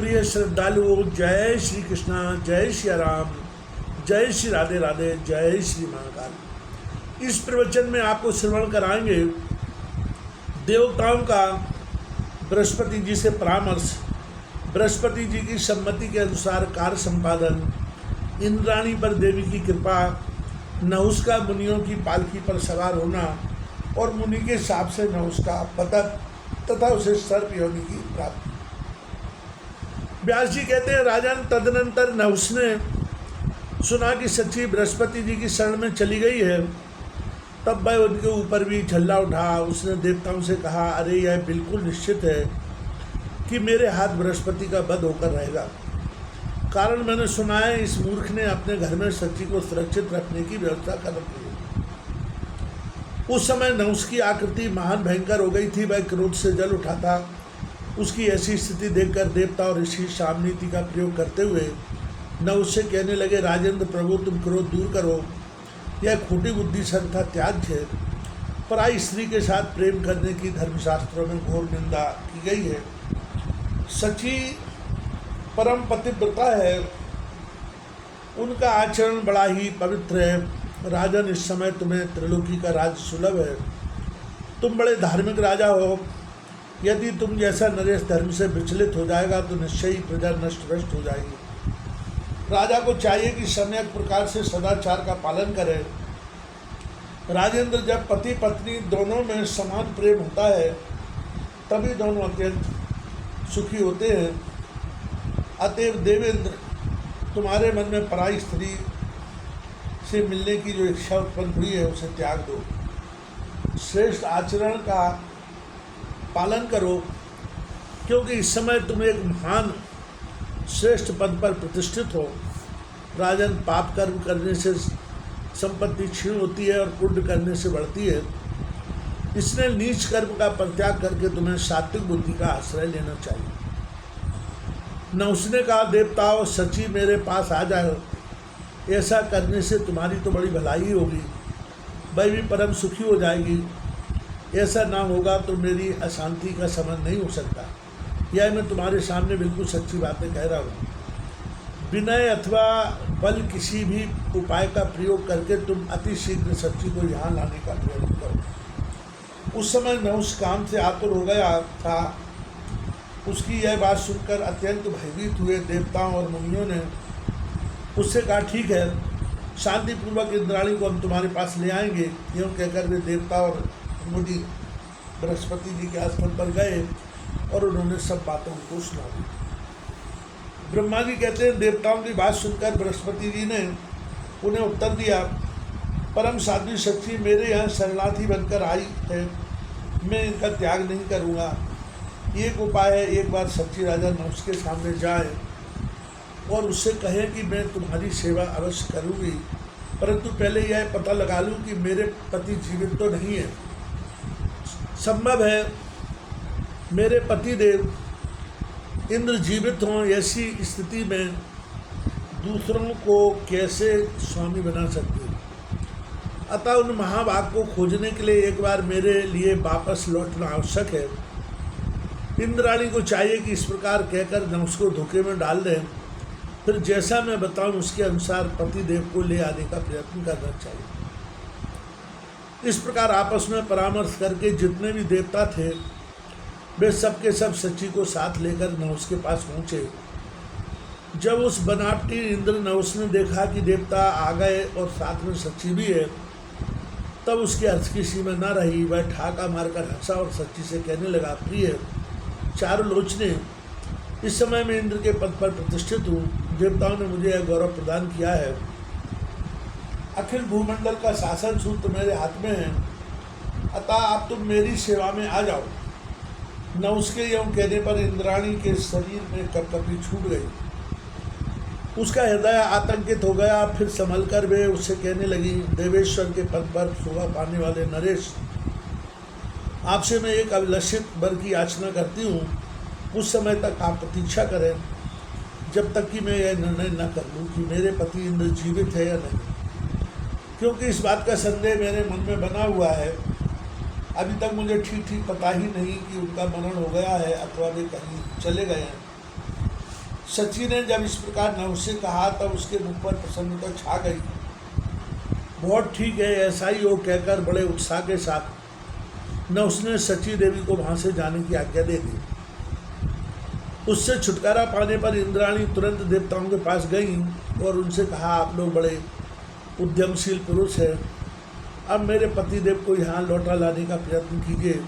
प्रिय श्रद्धालुओं, जय श्री कृष्णा, जय श्री राम, जय श्री राधे राधे, जय श्री महाकाल। इस प्रवचन में आपको श्रवण कराएंगे देवताओं का बृहस्पति जी से परामर्श, बृहस्पति जी की सम्मति के अनुसार कार्य संपादन, इंद्राणी पर देवी की कृपा, नहुष का मुनियों की पालकी पर सवार होना और मुनि के शाप से नहुष का पतन तथा उसे सर्प योनि की प्राप्ति। व्यास जी कहते हैं, राजन, तदनंतर नहुष ने सुना कि सच्ची बृहस्पति जी की शरण में चली गई है। तब वह उनके ऊपर भी झल्ला उठा। उसने देवताओं से कहा, अरे यह बिल्कुल निश्चित है कि मेरे हाथ बृहस्पति का वध होकर रहेगा। कारण मैंने सुना है इस मूर्ख ने अपने घर में सच्ची को सुरक्षित रखने की व्यवस्था कर रखी है। उस समय नहुष की आकृति महान भयंकर हो गई थी। वह क्रोध से जल उठा था। उसकी ऐसी स्थिति देखकर देवता और ऋषि शाम नीति का प्रयोग करते हुए नहुष से कहने लगे, राजेंद्र प्रभु, तुम क्रोध दूर करो। यह खोटी बुद्धि सर्वथा त्याज्य है। पराई स्त्री के साथ प्रेम करने की धर्मशास्त्रों में घोर निंदा की गई है। सची परम पतिव्रता है, उनका आचरण बड़ा ही पवित्र है। राजन, इस समय तुम्हें त्रिलोकी का राज सुलभ है। तुम बड़े धार्मिक राजा हो। यदि तुम जैसा नरेश धर्म से विचलित हो जाएगा तो निश्चय ही प्रजा नष्ट भ्रष्ट हो जाएगी। राजा को चाहिए कि सम्यक प्रकार से सदाचार का पालन करे। राजेंद्र, जब पति पत्नी दोनों में समान प्रेम होता है तभी दोनों अत्यंत सुखी होते हैं। अतएव देवेंद्र, तुम्हारे मन में पराई स्त्री से मिलने की जो इच्छा उत्पन्न हुई है उसे त्याग दो। श्रेष्ठ आचरण का पालन करो, क्योंकि इस समय तुम एक महान श्रेष्ठ पद पर प्रतिष्ठित हो। राजन, पाप कर्म करने से संपत्ति क्षीण होती है और पुण्य करने से बढ़ती है। इसलिए नीच कर्म का परित्याग करके तुम्हें सात्विक बुद्धि का आश्रय लेना चाहिए। न उसने कहा, देवताओं, सची मेरे पास आ जाओ। ऐसा करने से तुम्हारी तो बड़ी भलाई होगी, वह भी परम सुखी हो जाएगी। ऐसा ना होगा तो मेरी अशांति का समझ नहीं हो सकता। यह मैं तुम्हारे सामने बिल्कुल सच्ची बातें कह रहा हूँ। विनय अथवा बल किसी भी उपाय का प्रयोग करके तुम अति शीघ्र सच्ची को यहाँ लाने का प्रयत्न करो। उस समय नहुष काम से आतुर हो गया था। उसकी यह बात सुनकर अत्यंत भयभीत हुए देवताओं और मुनियों ने उससे कहा, ठीक है, शांतिपूर्वक इंद्राणी को हम तुम्हारे पास ले आएंगे। यूँ कहकर वे देवता और मुनि बृहस्पति जी के आसन पर गए और उन्होंने सब बातों को सुना दी। ब्रह्मा जी कहते हैं, देवताओं की बात सुनकर बृहस्पति जी ने उन्हें उत्तर दिया, परम साध्वी सच्ची मेरे यहाँ शरणार्थी बनकर आई है। मैं इनका त्याग नहीं करूँगा। एक उपाय है, एक बार सच्ची राजा नहुष के सामने जाए और उससे कहे कि मैं तुम्हारी सेवा अवश्य करूँगी, परंतु पहले यह पता लगा लूँ कि मेरे पति जीवित तो नहीं है। संभव है मेरे पति देव इंद्र जीवित हों। ऐसी स्थिति में दूसरों को कैसे स्वामी बना सकते हैं। अतः उन महाभाग को खोजने के लिए एक बार मेरे लिए वापस लौटना आवश्यक है। इंद्राणी को चाहिए कि इस प्रकार कहकर नहुष को धोखे में डाल दें, फिर जैसा मैं बताऊं उसके अनुसार पति देव को ले आने का प्रयत्न करना चाहिए। इस प्रकार आपस में परामर्श करके जितने भी देवता थे वे सब के सब सच्ची को साथ लेकर नहुष के पास पहुँचे। जब उस बनावटी इंद्र नहुष ने देखा कि देवता आ गए और साथ में सच्ची भी है, तब उसके हर्ष की सीमा न रही। वह ठाका मारकर हंसा और सच्ची से कहने लगा, प्रिय चारों लोचने, इस समय मैं इंद्र के पद पर प्रतिष्ठित हूँ। देवताओं ने मुझे यह गौरव प्रदान किया है। अखिल भूमंडल का शासन सूत्र मेरे हाथ में है। अतः आप तुम मेरी सेवा में आ जाओ। नहुष के यूँ कहने पर इंद्राणी के शरीर में कपकपी छूट गई। उसका हृदय आतंकित हो गया। फिर संभल कर वे उससे कहने लगी, देवेश्वर के पद पर शोभा पाने वाले नरेश, आपसे मैं एक अभिलषित वर की याचना करती हूँ। उस समय तक आप प्रतीक्षा करें जब तक कि मैं यह निर्णय न कर लूँ कि मेरे पति इंद्र जीवित है या नहीं, क्योंकि इस बात का संदेह मेरे मन में बना हुआ है। अभी तक मुझे ठीक ठीक पता ही नहीं कि उनका मनन हो गया है अथवा वे कहीं चले गए हैं। सची ने जब इस प्रकार नव से कहा तब उसके मुख पर प्रसन्नता छा गई। बहुत ठीक है, ऐसा ही हो कहकर बड़े उत्साह के साथ न उसने सची देवी को वहां से जाने की आज्ञा दे दी। उससे छुटकारा पाने पर इंद्राणी तुरंत देवताओं के पास गई और उनसे कहा, आप लोग बड़े उद्यमशील पुरुष हैं, अब मेरे पतिदेव को यहाँ लौटा लाने का प्रयत्न कीजिए।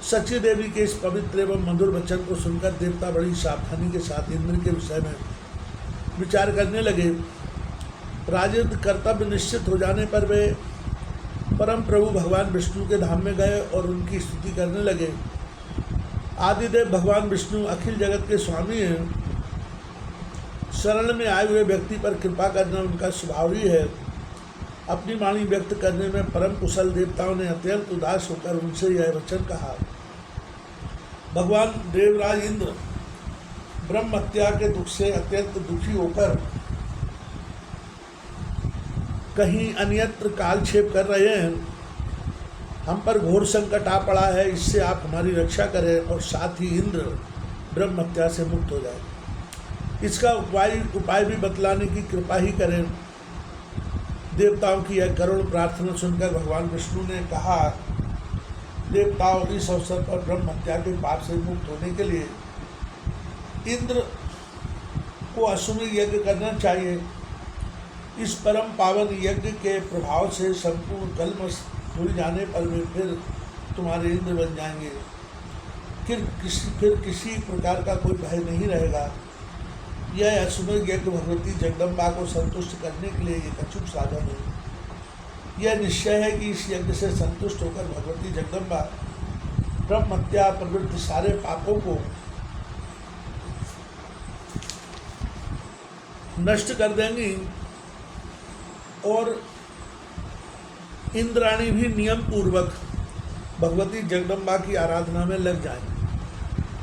सची देवी के इस पवित्र एवं मधुर वचन को सुनकर देवता बड़ी सावधानी के साथ इंद्र के विषय में विचार करने लगे। राजद कर्तव्य निश्चित हो जाने पर वे परम प्रभु भगवान विष्णु के धाम में गए और उनकी स्तुति करने लगे। आदिदेव भगवान विष्णु अखिल जगत के स्वामी हैं। शरण में आए हुए व्यक्ति पर कृपा करना उनका स्वभाव ही है। अपनी वाणी व्यक्त करने में परम कुशल देवताओं ने अत्यंत उदास होकर उनसे यह वचन कहा। भगवान देवराज इंद्र ब्रह्म हत्या के दुख से अत्यंत दुखी होकर कहीं अन्यत्र कालक्षेप कर रहे हैं। हम पर घोर संकट आ पड़ा है, इससे आप हमारी रक्षा करें और साथ ही इंद्र ब्रह्म हत्या से मुक्त हो जाए। इसका उपाय भी बतलाने की कृपा ही करें। देवताओं की यह करुण प्रार्थना सुनकर भगवान विष्णु ने कहा, देवताओं, इस अवसर पर ब्रह्म हत्या के पाप से मुक्त होने के लिए इंद्र को अश्वमेध यज्ञ करना चाहिए। इस परम पावन यज्ञ के प्रभाव से संपूर्ण कलमश धुल जाने पर वे फिर तुम्हारे इंद्र बन जाएंगे। फिर किसी प्रकार का कोई भय नहीं रहेगा। यह अश्वमेध यज्ञ भगवती जगदम्बा को संतुष्ट करने के लिए एक अचूक साधन है। यह निश्चय है कि इस यज्ञ से संतुष्ट होकर भगवती जगदम्बा ब्रह्म हत्या प्रवृत्ति सारे पापों को नष्ट कर देंगी और इंद्राणी भी नियम पूर्वक भगवती जगदम्बा की आराधना में लग जाएंगी।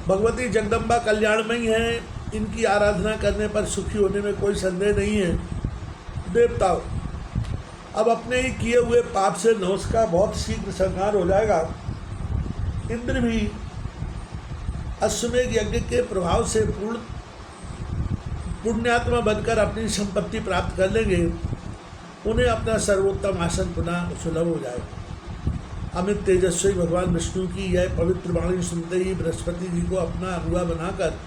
भगवती जगदम्बा कल्याणमयी है, इनकी आराधना करने पर सुखी होने में कोई संदेह नहीं है। देवताओं, अब अपने ही किए हुए पाप से नहुष का बहुत शीघ्र संहार हो जाएगा। इंद्र भी अश्वमेध यज्ञ के प्रभाव से पूर्ण पुण्यात्मा बनकर अपनी संपत्ति प्राप्त कर लेंगे। उन्हें अपना सर्वोत्तम आसन पुनः सुलभ हो जाएगा। अमित तेजस्वी भगवान विष्णु की यह पवित्र वाणी सुनते ही बृहस्पति जी को अपना अगुआ बनाकर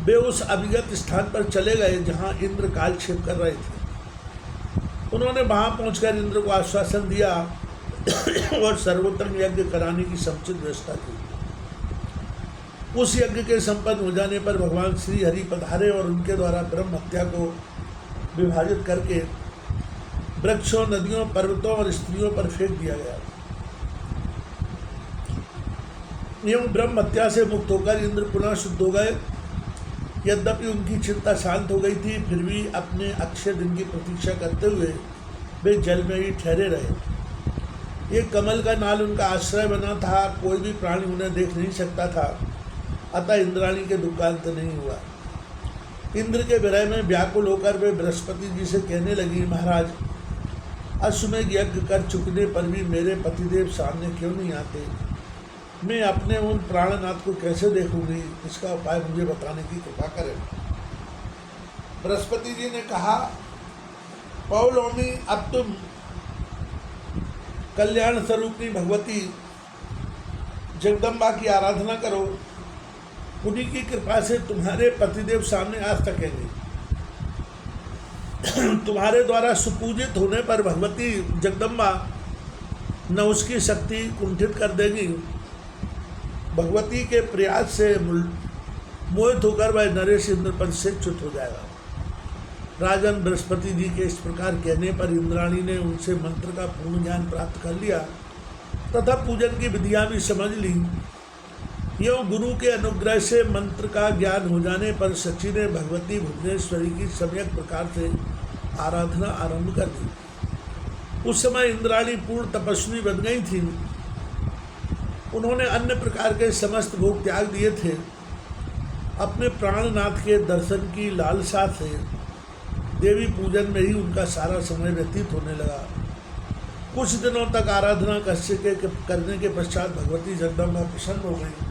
वे उस अभिगत स्थान पर चले गए जहां इंद्र कालक्षेप कर रहे थे। उन्होंने वहां पहुंचकर इंद्र को आश्वासन दिया और सर्वोत्तम यज्ञ कराने की समुचित व्यवस्था की। उस यज्ञ के संपन्न हो जाने पर भगवान श्री हरि पधारे और उनके द्वारा ब्रह्म हत्या को विभाजित करके वृक्षों, नदियों, पर्वतों और स्त्रियों पर फेंक दिया गया। एवं ब्रह्म हत्या से मुक्त होकर इंद्र पुनः शुद्ध हो गए। यद्यपि उनकी चिंता शांत हो गई थी, फिर भी अपने अक्षय दिन की प्रतीक्षा करते हुए वे जल में ही ठहरे रहे। एक कमल का नाल उनका आश्रय बना था, कोई भी प्राणी उन्हें देख नहीं सकता था, अतः इंद्राणी के दुख का अंत नहीं हुआ। इंद्र के विरह में व्याकुल होकर वे बृहस्पति जी से कहने लगी, महाराज, अश्वमेध यज्ञ कर चुकने पर भी मेरे पतिदेव सामने क्यों नहीं आते? मैं अपने उन प्राणनाथ को कैसे देखूंगी? इसका उपाय मुझे बताने की कृपा करें। बृहस्पति जी ने कहा, पौलोमी, अब तुम कल्याण स्वरूपी भगवती जगदम्बा की आराधना करो। उन्हीं की कृपा से तुम्हारे पतिदेव सामने आ सकेंगे। तुम्हारे द्वारा सुपूजित होने पर भगवती जगदम्बा न उसकी शक्ति कुंठित कर देगी। भगवती के प्रयास से मोहित होकर वह नरेश इंद्रपद से च्युत हो जाएगा। राजन बृहस्पति जी के इस प्रकार कहने पर इंद्राणी ने उनसे मंत्र का पूर्ण ज्ञान प्राप्त कर लिया तथा पूजन की विधियां भी समझ ली। यूँ गुरु के अनुग्रह से मंत्र का ज्ञान हो जाने पर सची ने भगवती भुवनेश्वरी की सम्यक प्रकार से आराधना आरंभ कर दी। उस समय इंद्राणी पूर्ण तपस्वी बन गई थी। उन्होंने अन्य प्रकार के समस्त भोग त्याग दिए थे। अपने प्राणनाथ के दर्शन की लालसा से देवी पूजन में ही उनका सारा समय व्यतीत होने लगा। कुछ दिनों तक आराधना करने के पश्चात भगवती जगदम्बा प्रसन्न हो गई।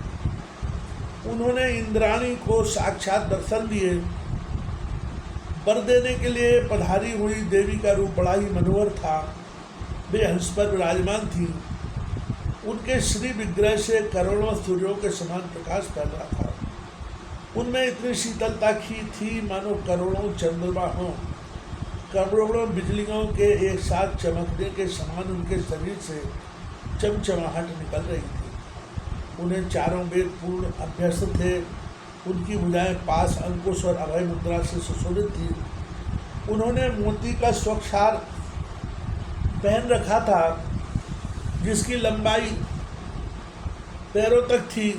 उन्होंने इंद्राणी को साक्षात दर्शन दिए। वर देने के लिए पधारी हुई देवी का रूप बड़ा ही मनोहर था। वे हंस पर विराजमान थी। उनके श्री विग्रह से करोड़ों सूर्यों के समान प्रकाश फैल रहा था। उनमें इतनी शीतलता की थी मानो करोड़ों चंद्रमा हों। करोड़ों बिजलियों के एक साथ चमकने के समान उनके शरीर से चमचमाहट निकल रही थी। उन्हें चारों वेद पूर्ण अभ्यस्त थे। उनकी भुजाएं पास, अंकुश और अभय मुद्रा से सुशोभित थी। उन्होंने मोती का स्वक्षार पहन रखा था जिसकी लंबाई पैरों तक थी।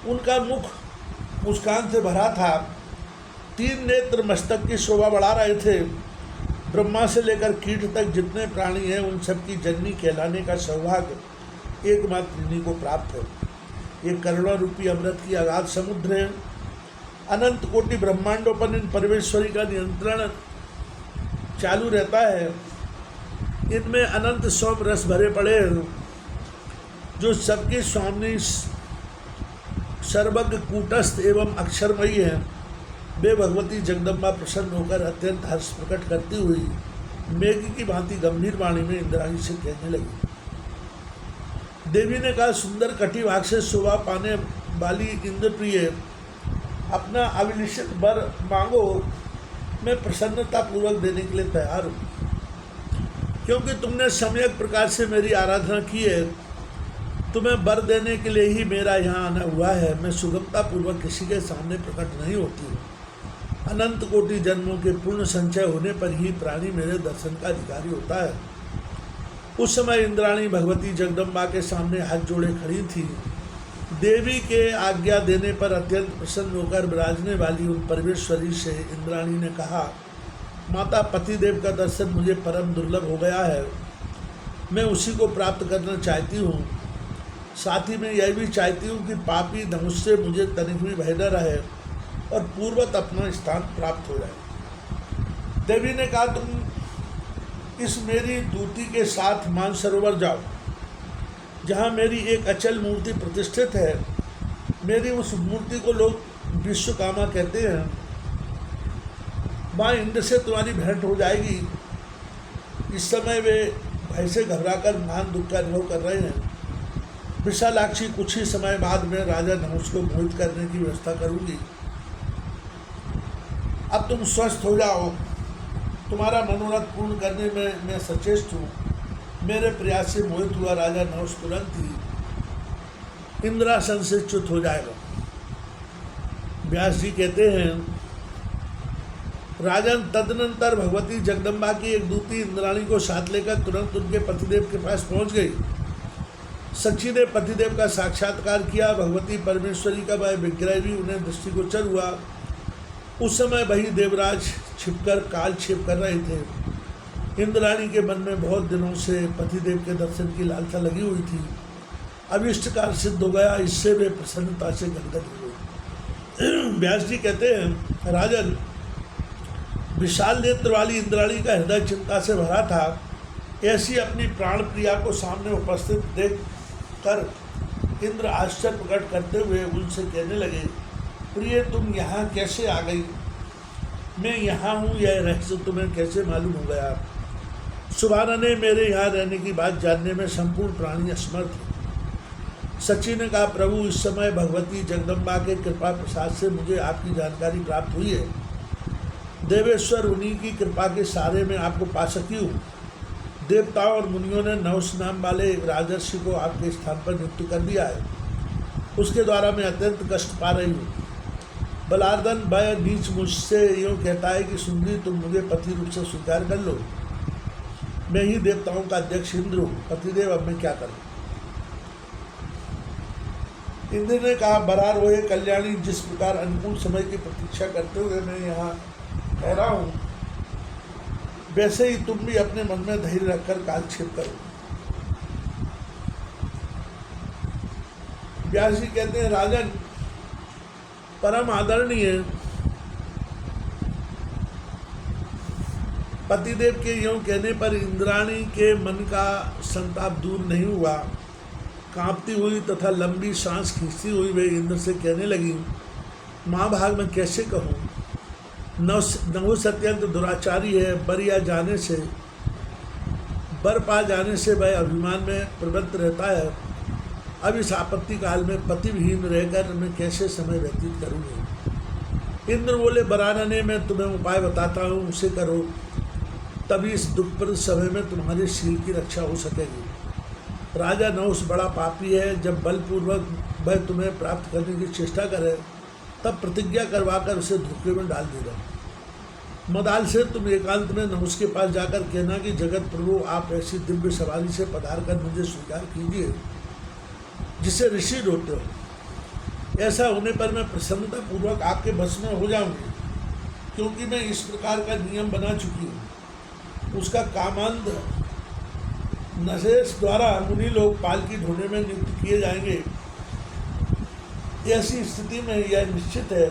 उनका मुख मुस्कान से भरा था। 3 नेत्र मस्तक की शोभा बढ़ा रहे थे। ब्रह्मा से लेकर कीट तक जितने प्राणी हैं उन सबकी जननी कहलाने का सौभाग्य एकमात्र इन्हीं को प्राप्त है। ये करुणा रूपी अमृत की अगाध समुद्र है। अनंत कोटि ब्रह्मांडों पर इन परमेश्वरी का नियंत्रण चालू रहता है। इनमें अनंत सौम रस भरे पड़े हैं जो सबकी स्वामिनी सर्वज्ञ कूटस्थ एवं अक्षरमयी है। वे भगवती जगदम्बा प्रसन्न होकर अत्यंत हर्ष प्रकट करती हुई मेघ की भांति गंभीर वाणी में इंद्राणी से कहने लगी। देवी ने कहा, सुंदर कटिभाग से शोभा पाने वाली इंद्रप्रिय, अपना अभिलिषित वर मांगो। मैं प्रसन्नता पूर्वक देने के लिए तैयार हूँ, क्योंकि तुमने सम्यक प्रकार से मेरी आराधना की है। तुम्हें वर देने के लिए ही मेरा यहाँ आना हुआ है। मैं सुगमता पूर्वक किसी के सामने प्रकट नहीं होती हूँ। अनंत कोटि जन्मों के पूर्ण संचय होने पर ही प्राणी मेरे दर्शन का अधिकारी होता है। उस समय इंद्राणी भगवती जगदम्बा के सामने हाथ जोड़े खड़ी थी। देवी के आज्ञा देने पर अत्यंत प्रसन्न होकर विराजने वाली उन परमेश्वरी से इंद्राणी ने कहा, माता, पतिदेव का दर्शन मुझे परम दुर्लभ हो गया है। मैं उसी को प्राप्त करना चाहती हूँ। साथ ही मैं यह भी चाहती हूँ कि पापी धनुष से मुझे तनिक भी भय न रहे और पूर्वत अपना स्थान प्राप्त हो जाए। देवी ने कहा, तुम इस मेरी दूती के साथ मानसरोवर जाओ, जहाँ मेरी एक अचल मूर्ति प्रतिष्ठित है। मेरी उस मूर्ति को लोग विश्वकामा कहते हैं। माँ इंद्र से तुम्हारी भेंट हो जाएगी। इस समय वे भय से घबराकर महान दुख का अनुभव कर रहे हैं। विशालाक्षी, कुछ ही समय बाद मैं राजा नहुष को मोहित करने की व्यवस्था करूंगी। अब तुम स्वस्थ हो जाओ। तुम्हारा मनोरथ पूर्ण करने में मैं सचेष्ट हूँ। मेरे प्रयास से मोहित हुआ राजा नहुष तुरंत ही इंद्रासन से च्युत हो जाएगा। व्यास जी कहते हैं, राजन तदनंतर भगवती जगदम्बा की एक दूती इंद्राणी को साथ लेकर तुरंत उनके पतिदेव के पास पहुंच गई। सची ने पतिदेव का साक्षात्कार किया। भगवती परमेश्वरी का वह विग्रह भी उन्हें दृष्टिगोचर हुआ। उस समय वही देवराज छिपकर कालक्षेप कर रहे थे। इंद्राणी के मन में बहुत दिनों से पतिदेव के दर्शन की लालसा लगी हुई थी। अभिष्ट कार्य सिद्ध हो गया। इससे वे प्रसन्नता से गदगद हो गए। व्यास जी कहते हैं, राजन, विशाल नेत्र वाली इंद्राणी का हृदय चिंता से भरा था। ऐसी अपनी प्राण प्रिया को सामने उपस्थित देख कर इंद्र आश्चर्य प्रकट करते हुए उनसे कहने लगे, प्रिय, तुम यहाँ कैसे आ गई? मैं यहाँ हूँ, यह रहस्य तुम्हें कैसे मालूम हो गया? सुभाना ने मेरे यहाँ रहने की बात जानने में संपूर्ण प्राणी असमर्थ है। सची ने कहा, प्रभु, इस समय भगवती जगदम्बा के कृपा प्रसाद से मुझे आपकी जानकारी प्राप्त हुई है। देवेश्वर उन्हीं की कृपा के सहारे में आपको पा सकी हूँ। देवताओं और मुनियों ने नहुष नाम वाले एक राजर्षि को आपके स्थान पर नियुक्त कर दिया है। उसके द्वारा मैं अत्यंत कष्ट पा रही हूँ। बलार्दन वह नीच मुझसे यूँ कहता है कि सुंदरी, तुम मुझे पति रूप से स्वीकार कर लो। मैं ही देवताओं का अध्यक्ष इंद्र हूँ। पतिदेव, अब मैं क्या करूँ? इंद्र ने कहा, बरार होए कल्याणी, जिस प्रकार अनुकूल समय की प्रतीक्षा करते हुए मैं यहाँ ठहरा हूँ, वैसे ही तुम भी अपने मन में धैर्य रखकर कालक्षेप करो। व्यास जी कहते हैं, राजन, परम आदरणीय, पतिदेव के यूँ कहने पर इंद्राणी के मन का संताप दूर नहीं हुआ। कांपती हुई तथा लंबी सांस खींचती हुई वे इंद्र से कहने लगी, महाभाग मैं कैसे कहूँ, नहुष अत्यंत दुराचारी है। बर पा जाने से वह अभिमान में प्रवृत्त रहता है। अब इस आपत्ति काल में पतिविहीन रहकर मैं कैसे समय व्यतीत करूँगी। इंद्र बोले, बरानने मैं तुम्हें उपाय बताता हूँ, उसे करो, तभी इस दुखप्रद समय में तुम्हारे शील की रक्षा हो सकेगी। राजा नहुष बड़ा पापी है। जब बलपूर्वक वह तुम्हें प्राप्त करने की चेष्टा करे तब प्रतिज्ञा करवाकर उसे धोखे में डाल देगा। मदाल से तुम एकांत में नहुष के पास जाकर कहना कि जगत प्रभु, आप ऐसी दिव्य सवारी से पधार कर मुझे स्वीकार कीजिए जिसे ऋषि रोते हो। ऐसा होने पर मैं प्रसन्नता पूर्वक आपके बस में हो जाऊंगी, क्योंकि मैं इस प्रकार का नियम बना चुकी हूँ। उसका कामांध नशेष द्वारा मुनि लोग पालकी ढोने में नियुक्त किए जाएंगे। ऐसी स्थिति में यह निश्चित है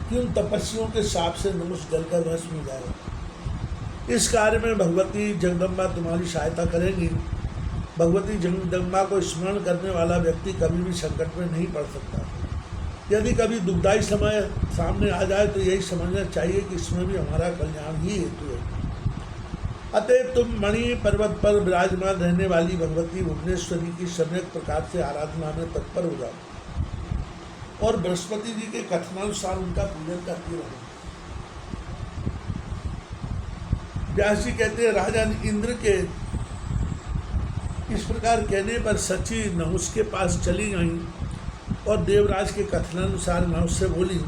कि उन तपस्वियों के शाप से नहुष जलकर भस्म हो जाएगा। इस कार्य में भगवती जगदम्बा तुम्हारी सहायता करेंगी। भगवती जगदम्बा को स्मरण करने वाला व्यक्ति कभी भी संकट में नहीं पड़ सकता। यदि कभी दुखदायी समय सामने आ जाए तो यही समझना चाहिए कि इसमें भी हमारा कल्याण ही हेतु है। अतएव तुम मणि पर्वत पर विराजमान रहने वाली भगवती भुवनेश्वरी की सम्यक प्रकार से आराधना में तत्पर हो जाओ और बृहस्पति जी के कथनानुसार उनका पूजन करती रहो। व्यास जी कहते हैं, राजा इंद्र के इस प्रकार कहने पर सची नहुष के पास चली गई और देवराज के कथनानुसार नहुष से बोली,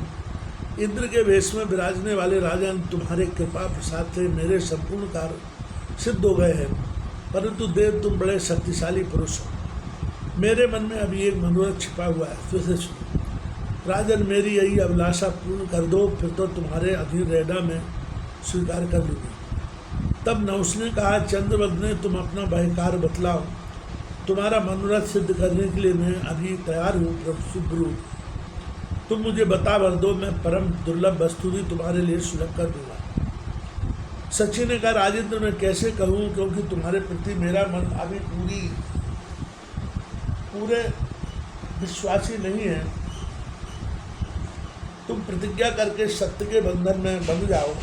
इंद्र के वेश में विराजने वाले राजन, तुम्हारे कृपा प्रसाद से मेरे संपूर्ण कार्य सिद्ध हो गए हैं, परंतु देव तुम बड़े शक्तिशाली पुरुष हो। मेरे मन में अभी एक मनोरथ छिपा हुआ है, तुझे सुनो। राजन, मेरी यही अभिलाषा पूर्ण कर दो, फिर तो तुम्हारे अधीन रहना मैं स्वीकार कर लूँगी। तब नहुष ने कहा, चंद्रवदने, तुम अपना भयकार बतलाओ। तुम्हारा मनोरथ सिद्ध करने के लिए मैं अभी तैयार हूँ। प्रभु सुब्रू, तुम मुझे बता भर दो, मैं परम दुर्लभ वस्तु भी तुम्हारे लिए सुलभ कर दूंगा। सची ने कहा, राजेंद्र, मैं कैसे कहूँ, क्योंकि तुम्हारे प्रति मेरा मन अभी पूरे विश्वासी नहीं है। तुम प्रतिज्ञा करके सत्य के बंधन में बंध जाओ,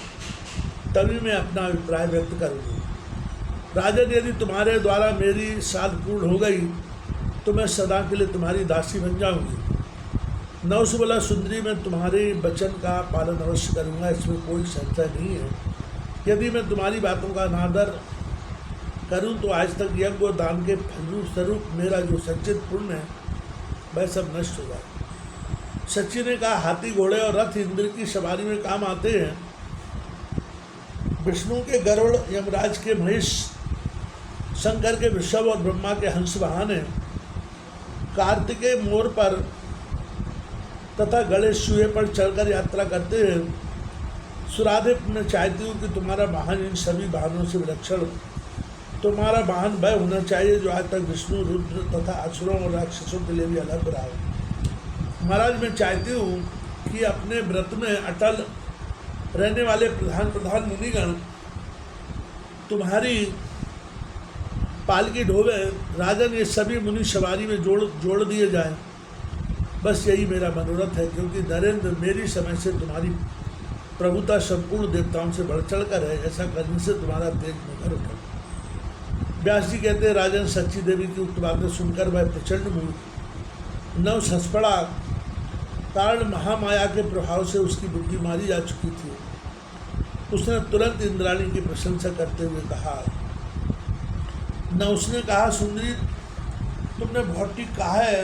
तभी मैं अपना अभिप्राय व्यक्त करूँगी। राजन, यदि तुम्हारे द्वारा मेरी साध पूर्ण हो गई तो मैं सदा के लिए तुम्हारी दासी बन जाऊँगी। नहुष बोला, सुंदरी, मैं तुम्हारे वचन का पालन अवश्य करूँगा, इसमें कोई संशय नहीं है। यदि मैं तुम्हारी बातों का अनादर करूं तो आज तक यज्ञ और दान के फलस्वरूप मेरा जो संचित पुण्य है वह सब नष्ट हो जाए। सची ने कहा, हाथी, घोड़े और रथ इंद्र की सवारी में काम आते हैं। विष्णु के गरुड़, यमराज के महिष, शंकर के वृषभ और ब्रह्मा के हंस वाहन है। कार्तिकेय मोर पर तथा गणेश चूहे पर चढ़कर यात्रा करते हैं। सुराधे, मैं चाहती हूँ कि तुम्हारा वाहन इन सभी वाहनों से विलक्षण हो। तुम्हारा वाहन वह होना चाहिए जो आज तक विष्णु, रुद्र तथा असुरों और राक्षसों के लिए भी अलग रहा हो। महाराज, मैं चाहती हूँ कि अपने व्रत में अटल रहने वाले प्रधान मुनिगण तुम्हारी पालकी ढोवे। राजन, ये सभी मुनि सवारी में जोड़ दिए जाएं। बस यही मेरा मनोरथ है, क्योंकि नरेंद्र, मेरी समय से तुम्हारी प्रभुता संपूर्ण देवताओं से बढ़ चढ़ कर है। ऐसा करने से तुम्हारा तेज मुखर उठा। व्यास जी कहते हैं, राजन, सच्ची देवी की उक्त बातें सुनकर वह प्रचंड मूर्ख नहुष हंस पड़ा। कारण महामाया के प्रभाव से उसकी बुद्धि मारी जा चुकी थी। उसने तुरंत इंद्राणी की प्रशंसा करते हुए कहा, नहुष ने कहा, सुंदरी, तुमने बहुत ठीक कहा है,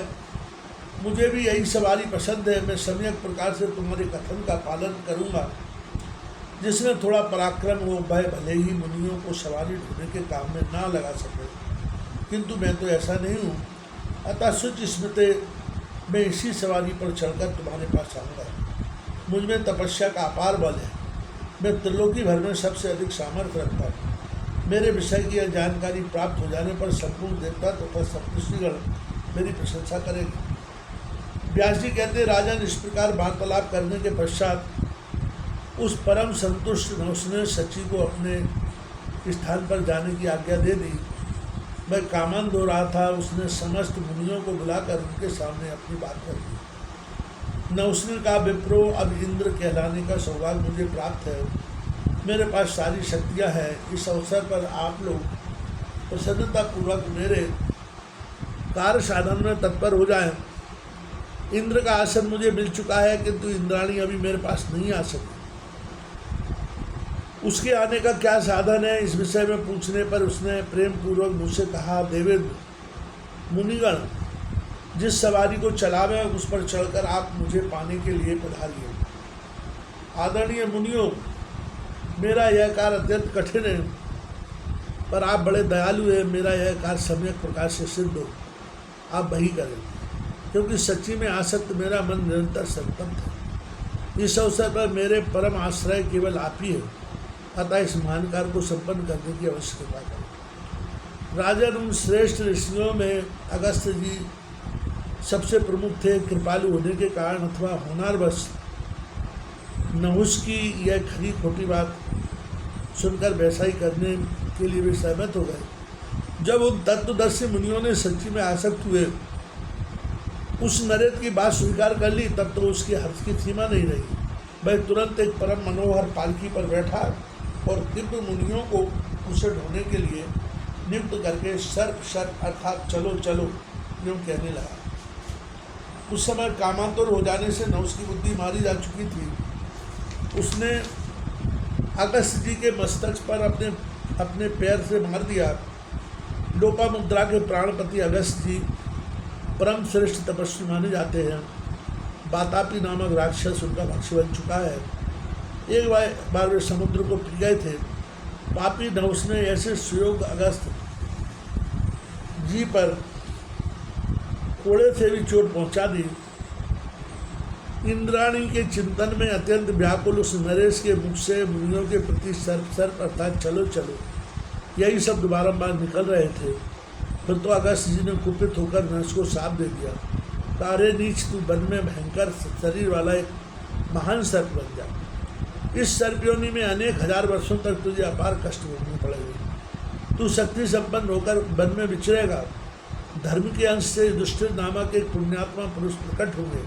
मुझे भी यही सवारी पसंद है। मैं सम्यक प्रकार से तुम्हारे कथन का पालन करूंगा। जिसमें थोड़ा पराक्रम हो वह भले ही मुनियों को सवारी ढूंढने के काम में ना लगा सके, किंतु मैं तो ऐसा नहीं हूँ। अतः शुच स्मृति, मैं इसी सवारी पर चढ़कर तुम्हारे पास आऊँगा। मुझ में तपस्या का अपार बल है। मैं त्रिलोकी भर में सबसे अधिक सामर्थ्य रखता हूँ। मेरे विषय की यह जानकारी प्राप्त हो जाने पर संपूर्ण देवता तथा सप्तऋषिगण मेरी प्रशंसा करेंगे। व्यास जी कहते हैं, राजन, इस प्रकार वार्तालाप करने के पश्चात उस परम संतुष्ट नहुष ने सची को अपने स्थान पर जाने की आज्ञा दे दी। वह कामंद हो रहा था, उसने समस्त मुनियों को बुलाकर उनके सामने अपनी बात कर दी। न उसने कहा, विप्रो, अब इंद्र कहलाने का सौभाग्य मुझे प्राप्त है, मेरे पास सारी शक्तियाँ हैं। इस अवसर पर आप लोग प्रसन्नतापूर्वक मेरे कार्य साधन में तत्पर हो जाएं। इंद्र का आसन मुझे मिल चुका है, किंतु इंद्राणी अभी मेरे पास नहीं आ सकी। उसके आने का क्या साधन है, इस विषय में पूछने पर उसने प्रेम पूर्वक मुझसे कहा, देवेंद्र, मुनिगण जिस सवारी को चलावे उस पर चढ़कर आप मुझे पाने के लिए पधारिए। आदरणीय मुनियों, मेरा यह कार्य अत्यंत कठिन है, पर आप बड़े दयालु हैं, मेरा यह कार्य सम्यक प्रकार से सिद्ध हो, आप वही करें, क्योंकि सच्ची में आसक्त मेरा मन निरंतर संतप्त है। इस अवसर पर मेरे परम आश्रय केवल आप ही है, अतः इस महान कार्य को संपन्न करने की आवश्यकता करें। राजन, उन श्रेष्ठ ऋषियों में अगस्त्य जी सबसे प्रमुख थे। कृपालु होने के कारण अथवा होनारवश नहुष की यह खरी खोटी बात सुनकर वैसा ही करने के लिए वे सहमत हो गए। जब उन तत्वदर्शी मुनियों ने सच्ची में आसक्त हुए, उस नरेश की बात स्वीकार कर ली, तब तो उसकी हर्ष की सीमा नहीं रही। वह तुरंत एक परम मनोहर पालकी पर बैठा और दिव्य मुनियों को उसे ढोने के लिए नियुक्त करके सर्प सर्प अर्थात चलो चलो यूँ कहने लगा। उस समय कामातुर हो जाने से नहुष की बुद्धि मारी जा चुकी थी। उसने अगस्त्य जी के मस्तक पर अपने पैर से मार दिया। लोपामुद्रा के प्राणपति अगस्त्य जी परम श्रेष्ठ तपस्वी माने जाते हैं। वातापी नामक राक्षस उनका भक्ष्य बन चुका है। एक बार वे समुद्र को पी गए थे। पापी नहुष ने ऐसे सुयोग अगस्त्य जी पर कोड़े से भी चोट पहुंचा दी। इंद्राणी के चिंतन में अत्यंत व्याकुल उस नरेश के मुख से मुनियों के प्रति सर्प सर्प अर्थात चलो चलो यही शब्द बारंबार निकल रहे थे। फिर तो अगस्त्य जी ने कुपित होकर नरेश को साप दे दिया। तारे नीच, तू वन में भयंकर शरीर वाला एक महान सर्प बन जा। इस सर्पयोनि में अनेक हजार वर्षों तक तुझे अपार कष्ट भोगने पड़ेंगे। तू शक्ति संपन्न होकर वन में विचरेगा। धर्म के अंश से दुष्ट नामक एक पुण्यात्मा पुरुष प्रकट होंगे,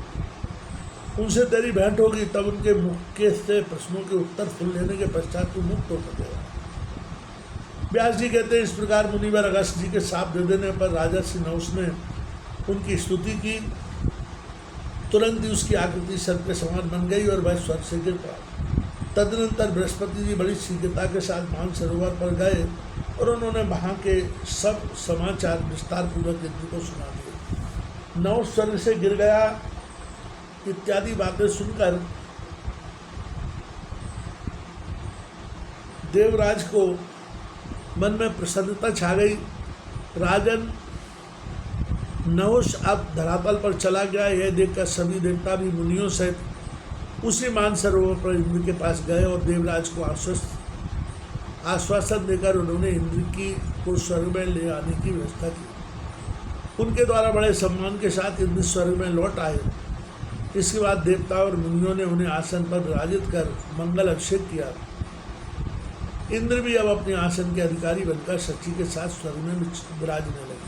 उनसे तेरी भेंट होगी, तब उनके मुख के से प्रश्नों के उत्तर सुन लेने के पश्चात तू मुक्त हो सकेगा। व्यास जी कहते हैं, इस प्रकार मुनिवर अगस्त्य जी के साप दे देने पर राजर्षि नहुष ने उनकी स्तुति की। तुरंत ही उसकी आकृति सर्प के समान बन गई और वह स्वर्ग से गिर पड़ा। तदनंतर बृहस्पति जी बड़ी शीघ्रता के साथ मानसरोवर पर गए और उन्होंने वहाँ के सब समाचार विस्तार पूर्वक इंद्र को सुना दिए। नहुष स्वर्ग से गिर गया इत्यादि बातें सुनकर देवराज को मन में प्रसन्नता छा गई। राजन, नहुष अब धरातल पर चला गया, यह देखकर सभी देवता भी मुनियों सहित उसी मानसरोवर पर इंद्र के पास गए और देवराज को आश्वासन देकर उन्होंने इंद्र को स्वर्ग में ले आने की व्यवस्था की। उनके द्वारा बड़े सम्मान के साथ इंद्र स्वर्ग में लौट आए। इसके बाद देवता और मुनियों ने उन्हें आसन पर विराजित कर मंगल अभिषेक किया। इंद्र भी अब अपने आसन के अधिकारी बनकर शची के साथ स्वर्ग में विराजने लगे।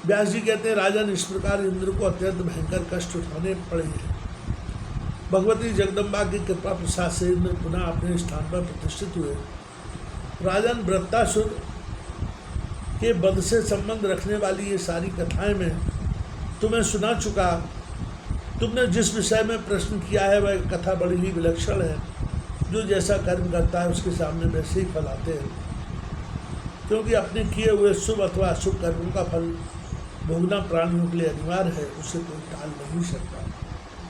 व्यास जी कहते हैं, राजन, इस प्रकार इंद्र को अत्यंत भयंकर कष्ट उठाने पड़े हैं। भगवती जगदम्बा की कृपा प्रसाद से इंद्र पुनः अपने स्थान पर प्रतिष्ठित हुए। राजन, वृत्तासुर के वध से संबंध रखने वाली ये सारी कथाएं मैं तुम्हें सुना चुका। तुमने जिस विषय में प्रश्न किया है वह कथा बड़ी ही विलक्षण है। जो जैसा कर्म करता है उसके सामने वैसे ही फल आते हैं, क्योंकि अपने किए हुए शुभ अथवा अशुभ कर्मों का फल भोगना प्राणियों के लिए अनिवार्य है, उसे कोई टाल नहीं सकता।